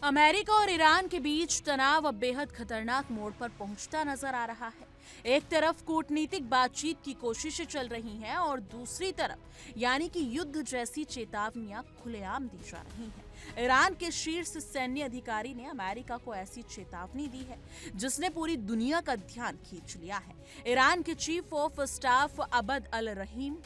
America और Iran के बीच तनाव अब बेहद खतरनाक मोड़ पर पहुंचता नजर आ रहा है। एक तरफ कूटनीतिक बातचीत की कोशिशें चल रही हैं और दूसरी तरफ यानी कि युद्ध जैसी चेतावनियां खुलेआम दी जा रही हैं। ईरान के शीर्ष सैन्य अधिकारी ने अमेरिका को ऐसी चेतावनी दी है जिसने पूरी दुनिया का ध्यान खींच लिया है। ईरान के chief of staff Abd al Rahim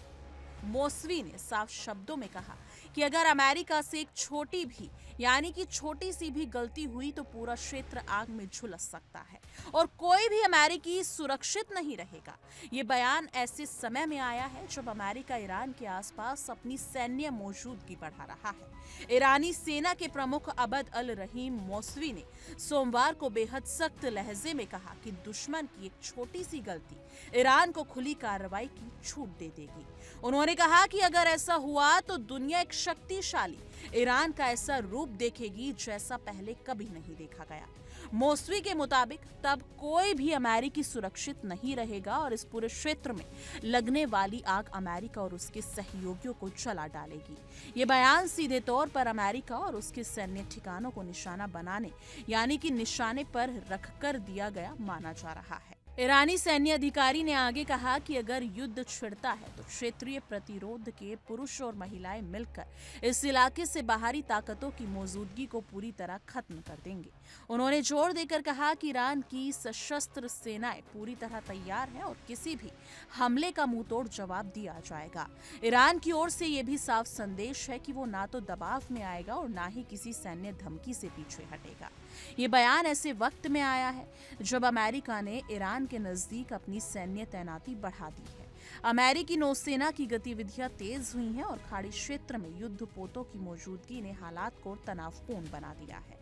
Mousavi ने साफ शब्दों में कहा कि अगर अमेरिका से एक छोटी भी यानी कि छोटी सी भी गलती हुई तो पूरा क्षेत्र आग में झुलस सकता है और कोई भी अमेरिकी सुरक्षित नहीं रहेगा। ये बयान ऐसे समय में आया है जब अमेरिका ईरान के आसपास अपनी सैन्य मौजूदगी बढ़ा रहा है। ईरानी सेना के प्रमुख अबद अल रहीम मौसवी ने सोमवार को बेहद सख्त लहजे में कहा कि दुश्मन की एक छोटी सी गलती ईरान को खुली कार्रवाई की छूट दे देगी। उन्होंने कहा कि अगर ऐसा हुआ तो दुनिया एक शक्तिशाली ईरान का ऐसा रूप देखेगी जैसा पहले कभी नहीं देखा गया। मौसवी के मुताबिक तब कोई भी अमेरिकी सुरक्षित नहीं रहेगा और इस पूरे क्षेत्र में लगने वाली आग अमेरिका और उसके सहयोगियों को जला डालेगी। ये बयान सीधे तौर पर अमेरिका और उसके सैन्य ठिकानों को निशाना बनाने यानी कि निशाने पर रखकर दिया गया माना जा रहा है। ईरानी सैन्य अधिकारी ने आगे कहा कि अगर युद्ध छिड़ता है तो क्षेत्रीय प्रतिरोध के पुरुष और महिलाएं मिलकर इस इलाके से बाहरी ताकतों की मौजूदगी को पूरी तरह खत्म कर देंगे। उन्होंने जोर देकर कहा कि ईरान की सशस्त्र सेनाएं पूरी तरह तैयार हैं और किसी भी हमले का मुंहतोड़ जवाब दिया जाएगा। ईरान की ओर से यह भी साफ संदेश है कि वो ना तो दबाव में आएगा और ना ही किसी सैन्य धमकी से पीछे हटेगा। ये बयान ऐसे वक्त में आया है जब अमेरिका ने ईरान के नजदीक अपनी सैन्य तैनाती बढ़ा दी है। अमेरिकी नौसेना की गतिविधियां तेज हुई हैं और खाड़ी क्षेत्र में युद्धपोतों की मौजूदगी ने हालात को तनावपूर्ण बना दिया है।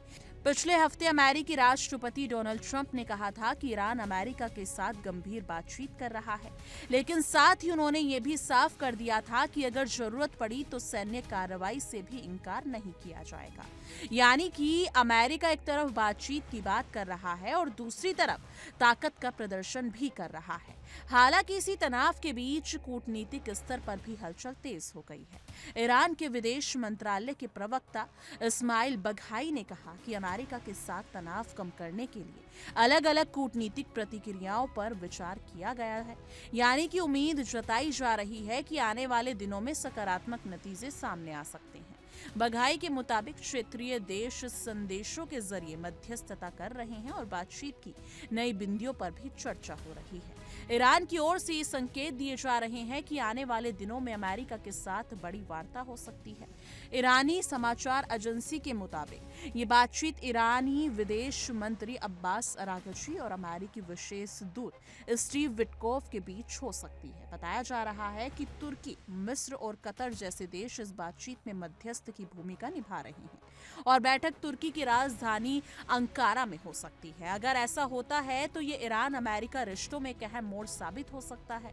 पिछले हफ्ते अमेरिकी राष्ट्रपति डोनाल्ड ट्रंप ने कहा था कि ईरान अमेरिका के साथ गंभीर बातचीत कर रहा है, लेकिन साथ ही उन्होंने ये भी साफ कर दिया था कि अगर जरूरत पड़ी तो सैन्य कार्रवाई से भी इनकार नहीं किया जाएगा। यानी कि अमेरिका एक तरफ बातचीत की बात कर रहा है और दूसरी तरफ ताकत का प्रदर्शन भी कर रहा है। हालांकि इसी तनाव के बीच कूटनीतिक स्तर पर भी हलचल तेज हो गई है। ईरान के विदेश मंत्रालय के प्रवक्ता इस्माइल बघाई ने कहा कि अमेरिका के साथ तनाव कम करने के लिए अलग अलग कूटनीतिक प्रतिक्रियाओं पर विचार किया गया है। यानी कि उम्मीद जताई जा रही है कि आने वाले दिनों में सकारात्मक नतीजे सामने आ सकते हैं। बघाई के मुताबिक क्षेत्रीय देश संदेशों के जरिए मध्यस्थता कर रहे हैं और बातचीत की नई बिंदुओं पर भी चर्चा हो रही है। ईरान की ओर से ये संकेत दिए जा रहे हैं कि आने वाले दिनों में अमेरिका के साथ बड़ी वार्ता हो सकती है। ईरानी समाचार एजेंसी के मुताबिक ये बातचीत ईरानी विदेश मंत्री अब्बास अरागची और अमेरिकी विशेष दूत स्टीव विटकोफ के बीच हो सकती है। बताया जा रहा है कि तुर्की, मिस्र और कतर जैसे देश इस बातचीत में मध्यस्थ की भूमिका निभा रहे हैं और बैठक तुर्की की राजधानी अंकारा में हो सकती है। अगर ऐसा होता है तो ये ईरान अमेरिका रिश्तों में एक अहम मोड़ साबित हो सकता है।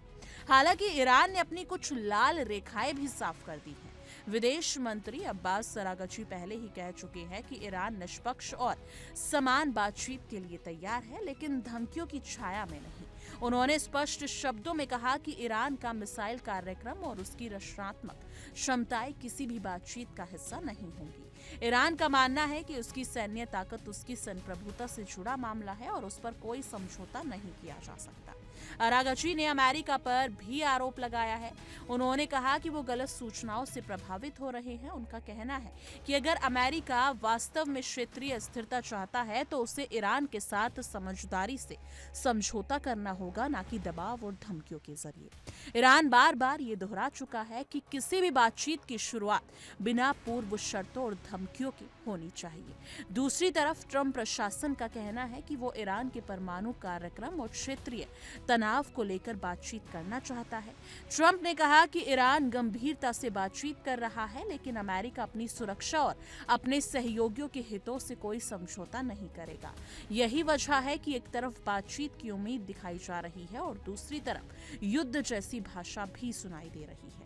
हालांकि ईरान ने अपनी कुछ लाल रेखाएं भी साफ कर दी हैं। विदेश मंत्री अब्बास अरागची पहले ही कह चुके हैं कि ईरान निष्पक्ष और समान बातचीत के लिए तैयार है, लेकिन धमकियों की छाया में नहीं। उन्होंने स्पष्ट शब्दों में कहा कि ईरान का मिसाइल कार्यक्रम और उसकी रचनात्मक क्षमताएं किसी भी बातचीत का हिस्सा नहीं होंगी। ईरान का मानना है कि उसकी सैन्य ताकत उसकी संप्रभुता से जुड़ा मामला है और उस पर कोई समझौता नहीं किया जा सकता। अरागची ने अमेरिका पर भी आरोप लगाया है। उन्होंने कहा कि वो गलत सूचनाओं से प्रभावित हो रहे हैं। उनका कहना है कि अगर अमेरिका वास्तव में क्षेत्रीय स्थिरता चाहता है तो उसे ईरान के साथ समझदारी से समझौता करना होगा, ना कि दबाव और धमकियों के जरिए। ईरान बार बार ये दोहरा चुका है कि किसी भी बातचीत की शुरुआत बिना पूर्व शर्तों और धमकियों की होनी चाहिए। दूसरी तरफ ट्रंप प्रशासन का कहना है कि वो ईरान के परमाणु कार्यक्रम और क्षेत्रीय तनाव को लेकर बातचीत करना चाहता है। ट्रंप ने कहा कि ईरान गंभीरता से बातचीत कर रहा है, लेकिन अमेरिका अपनी सुरक्षा और अपने सहयोगियों के हितों से कोई समझौता नहीं करेगा। यही वजह है कि एक तरफ बातचीत की उम्मीद दिखाई जा रही है और दूसरी तरफ युद्ध जैसी भाषा भी सुनाई दे रही है।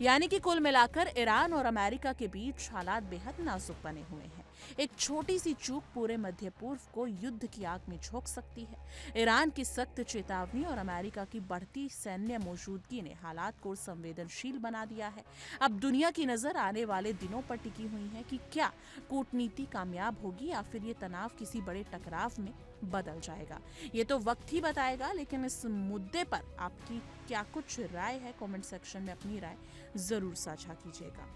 यानी कि कुल मिलाकर ईरान और अमेरिका के बीच हालात बेहद नाजुक बने हुए हैं। एक छोटी सी चूक पूरे मध्य पूर्व को युद्ध की आग में झोंक सकती है। ईरान की सख्त चेतावनी और अमेरिका की बढ़ती सैन्य मौजूदगी ने हालात को संवेदनशील बना दिया है। अब दुनिया की नजर आने वाले दिनों पर टिकी हुई है कि क्या कूटनीति कामयाब होगी या फिर ये तनाव किसी बड़े टकराव में बदल जाएगा। ये तो वक्त ही बताएगा, लेकिन इस मुद्दे पर आपकी क्या कुछ राय है? कमेंट सेक्शन में अपनी राय जरूर साझा कीजिएगा।